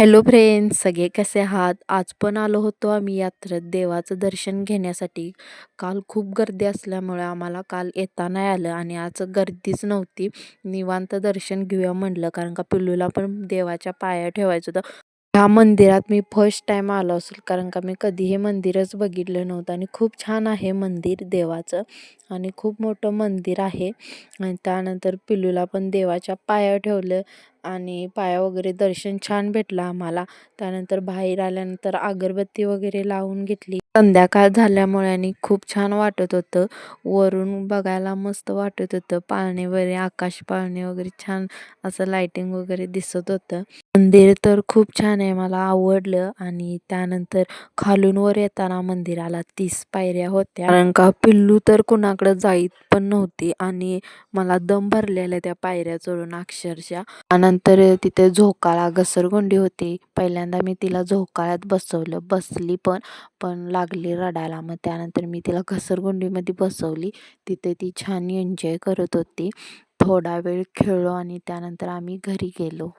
Hello friends, सगळे कसे आहात? आज पण आलो होतो आम्ही यात्रेत देवाचं दर्शन घेण्यासाठी. काल खूप गर्दी असल्यामुळे आम्हाला काल येता नाही आलं आणि आज गर्दीच नव्हती. निवांत दर्शन घेऊया म्हटलं, कारण का पिल्लूला पण देवाच्या पाया ठेवायचं होतं. ह्या मंदिरात मी फर्स्ट टाईम आलो असेल, कारण का मी कधी हे मंदिरच बघितलं नव्हतं आणि खूप छान आहे मंदिर देवाचं आणि खूप मोठं मंदिर आहे. आणि त्यानंतर पिल्लूला पण देवाच्या पाया ठेवलं आणि पाया वगैरे दर्शन छान भेटलं आम्हाला. त्यानंतर बाहेर आल्यानंतर अगरबत्ती वगैरे लावून घेतली. संध्याकाळ झाल्यामुळे आणि खूप छान वाटत होतं. वरून बघायला मस्त वाटत होतं. पाळणे वगैरे, आकाश पाळणे वगैरे छान असं लाइटिंग वगैरे दिसत होतं. मंदिर तर खूप छान आहे, मला आवडलं. आणि त्यानंतर खालून वर येताना मंदिराला 30 पायऱ्या होत्या, कारण का पिल्लू तर कुणाकडे जाईत पण नव्हती आणि मला दम भरलेला त्या पायऱ्या चढून अक्षरशः. त्यानंतर तिथे झोकाळा घसरगुंडी होती. पहिल्यांदा मी तिला झोकाळ्यात बसवलं, बसली पण पण लागली रडायला. मग त्यानंतर मी तिला घसरगुंडीमध्ये बसवली. तिथे ती छान एन्जॉय करत होती. थोडा वेळ खेळलो आणि त्यानंतर आम्ही घरी गेलो.